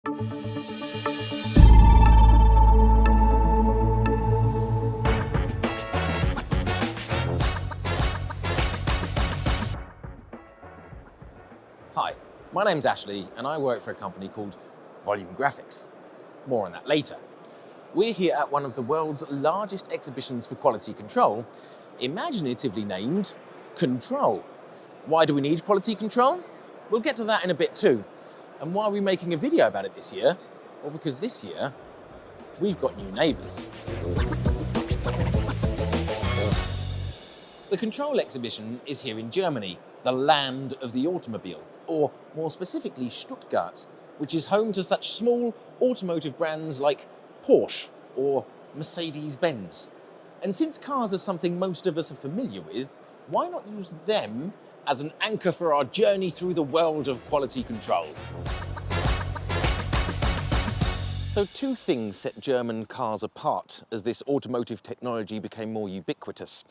Hi, my name's Ashley and I work for a company called Volume Graphics. More on that later. We're here at one of the world's largest exhibitions for quality control, imaginatively named Control. Why do we need quality control? We'll get to that in a bit too. And why are we making a video about it this year? Well, because this year, we've got new neighbours. The Control exhibition is here in Germany, the land of the automobile, or more specifically Stuttgart, which is home to such small automotive brands like Porsche or Mercedes-Benz. And since cars are something most of us are familiar with, why not use them as an anchor for our journey through the world of quality control? So two things set German cars apart as this automotive technology became more ubiquitous.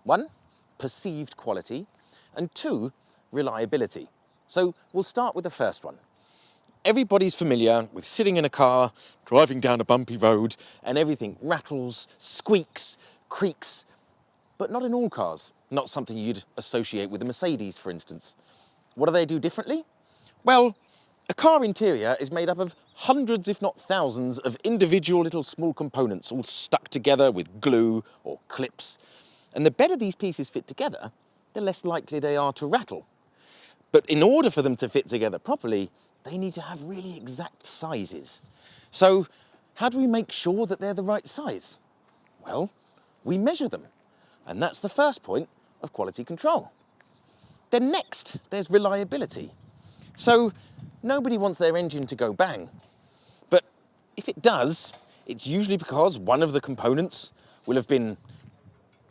One, perceived quality, and two, reliability. So we'll start with the first one. Everybody's familiar with sitting in a car, driving down a bumpy road, and everything rattles, squeaks, creaks, but not in all cars. Not something you'd associate with a Mercedes, for instance. What do they do differently? Well, a car interior is made up of hundreds, if not thousands, of individual little small components, all stuck together with glue or clips. And the better these pieces fit together, the less likely they are to rattle. But in order for them to fit together properly, they need to have really exact sizes. So how do we make sure that they're the right size? Well, we measure them. And that's the first point of quality control. Then next, there's reliability. So nobody wants their engine to go bang. But if it does, it's usually because one of the components will have been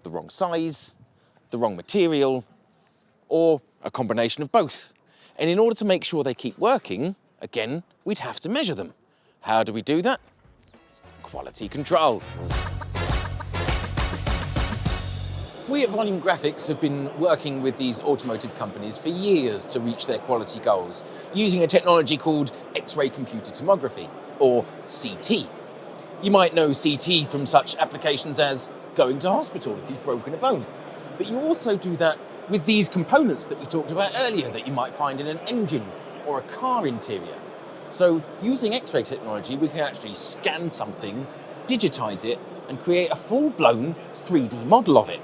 the wrong size, the wrong material, or a combination of both. And in order to make sure they keep working, again, we'd have to measure them. How do we do that? Quality control. We at Volume Graphics have been working with these automotive companies for years to reach their quality goals, using a technology called X-ray computed tomography, or CT. You might know CT from such applications as going to hospital if you've broken a bone. But you also do that with these components that we talked about earlier that you might find in an engine or a car interior. So using X-ray technology, we can actually scan something, digitize it, and create a full-blown 3D model of it.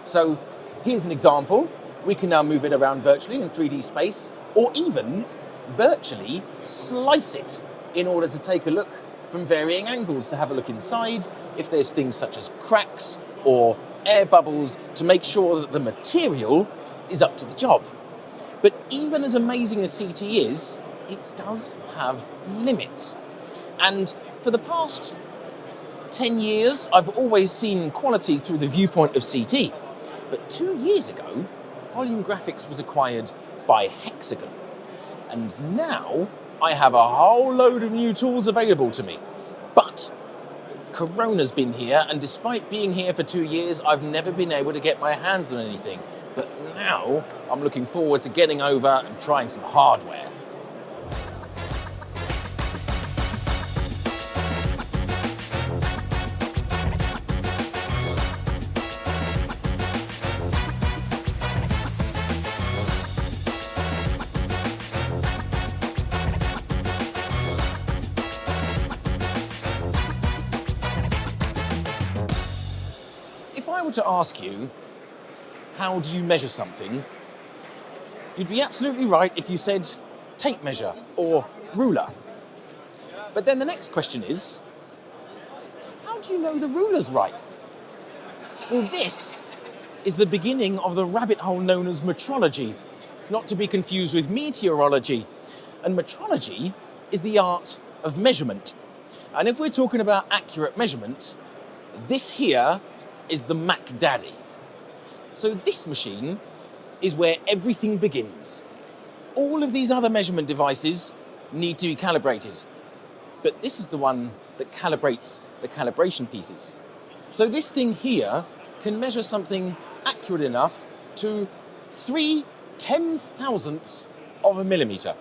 So here's an example. We can now move it around virtually in 3D space, or even virtually slice it in order to take a look from varying angles, to have a look inside, if there's things such as cracks or air bubbles, to make sure that the material is up to the job. But even as amazing as CT is, it does have limits. And for the past 10 years, I've always seen quality through the viewpoint of CT. But 2 years ago, Volume Graphics was acquired by Hexagon. And now I have a whole load of new tools available to me. But Corona's been here, and despite being here for 2 years, I've never been able to get my hands on anything. But now I'm looking forward to getting over and trying some hardware. If I were to ask you, how do you measure something? You'd be absolutely right if you said tape measure or ruler. But then the next question is, how do you know the ruler's right? Well, this is the beginning of the rabbit hole known as metrology, not to be confused with meteorology. And metrology is the art of measurement. And if we're talking about accurate measurement, this here is the Mac Daddy. So this machine is where everything begins. All of these other measurement devices need to be calibrated, but this is the one that calibrates the calibration pieces. So this thing here can measure something accurate enough to 3/10,000ths of a millimeter.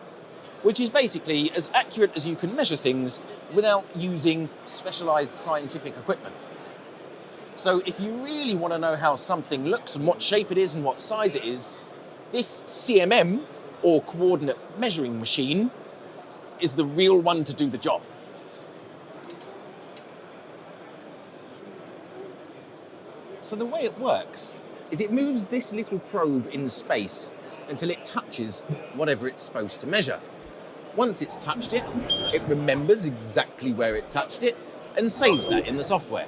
which is basically as accurate as you can measure things without using specialized scientific equipment. So if you really want to know how something looks and what shape it is and what size it is, this CMM, or coordinate measuring machine, is the real one to do the job. So the way it works is it moves this little probe in space until it touches whatever it's supposed to measure. Once it's touched it, it remembers exactly where it touched it and saves that in the software.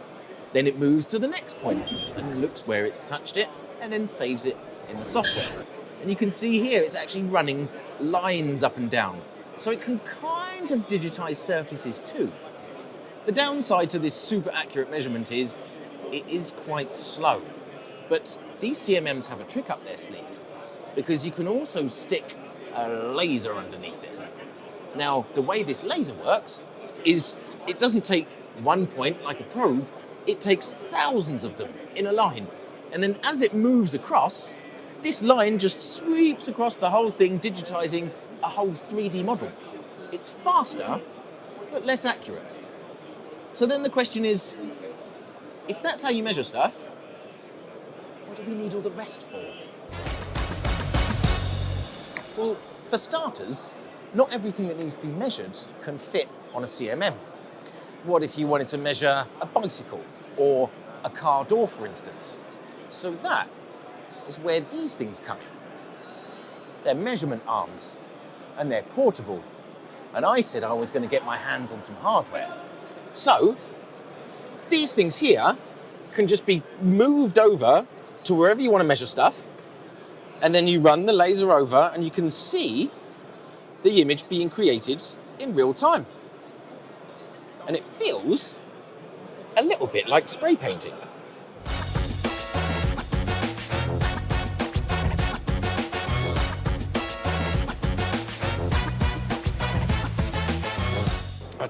Then it moves to the next point and looks where it's touched it and then saves it in the software. And you can see here it's actually running lines up and down, so it can kind of digitize surfaces too. The downside to this super accurate measurement is it is quite slow. But these CMMs have a trick up their sleeve, because you can also stick a laser underneath it. Now, the way this laser works is it doesn't take one point like a probe, it takes thousands of them in a line. And then as it moves across, this line just sweeps across the whole thing, digitizing a whole 3D model. It's faster, but less accurate. So then the question is, if that's how you measure stuff, what do we need all the rest for? Well, for starters, not everything that needs to be measured can fit on a CMM. What if you wanted to measure a bicycle or a car door, for instance? So that is where these things come in. They're measurement arms, and they're portable. And I said I was going to get my hands on some hardware. So these things here can just be moved over to wherever you want to measure stuff, and then you run the laser over and you can see the image being created in real time. And it feels a little bit like spray painting.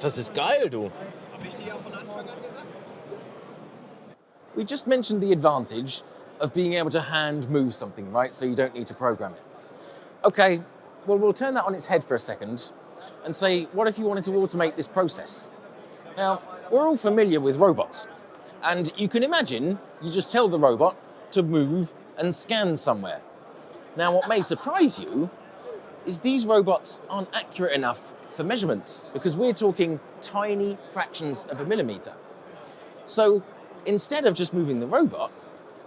Das ist geil, du. Habe ich dir ja von Anfang an gesagt? We just mentioned the advantage of being able to hand move something, right? So you don't need to program it. Okay, well, we'll turn that on its head for a second and say, what if you wanted to automate this process? Now, we're all familiar with robots, and you can imagine you just tell the robot to move and scan somewhere. Now, what may surprise you is these robots aren't accurate enough for measurements, because we're talking tiny fractions of a millimeter. So instead of just moving the robot,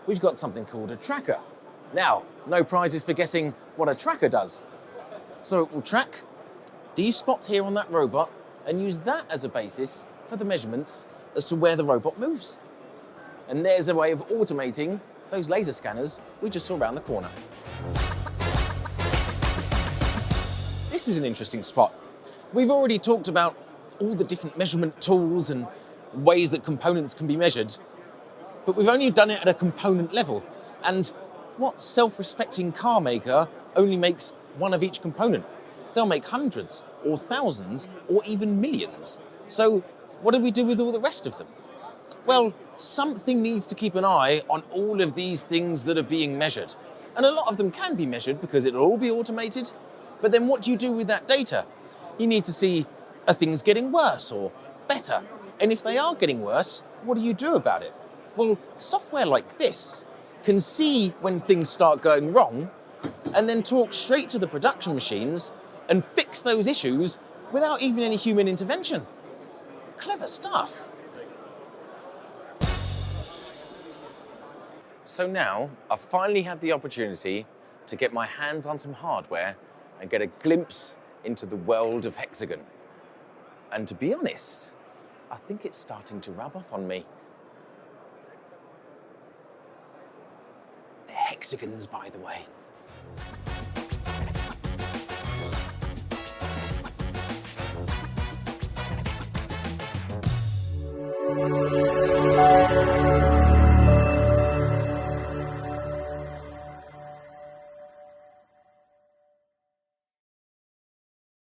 we've got something called a tracker. Now, no prizes for guessing what a tracker does. So it will track these spots here on that robot and use that as a basis for the measurements as to where the robot moves. And there's a way of automating those laser scanners we just saw around the corner. This is an interesting spot. We've already talked about all the different measurement tools and ways that components can be measured, but we've only done it at a component level. And what self-respecting car maker only makes one of each component? They'll make hundreds or thousands or even millions. So what do we do with all the rest of them? Well, something needs to keep an eye on all of these things that are being measured. And a lot of them can be measured because it'll all be automated. But then what do you do with that data? You need to see, are things getting worse or better? And if they are getting worse, what do you do about it? Well, software like this can see when things start going wrong and then talk straight to the production machines and fix those issues without even any human intervention. Clever stuff. So now I've finally had the opportunity to get my hands on some hardware and get a glimpse into the world of Hexagon. And to be honest, I think it's starting to rub off on me. They're hexagons, by the way.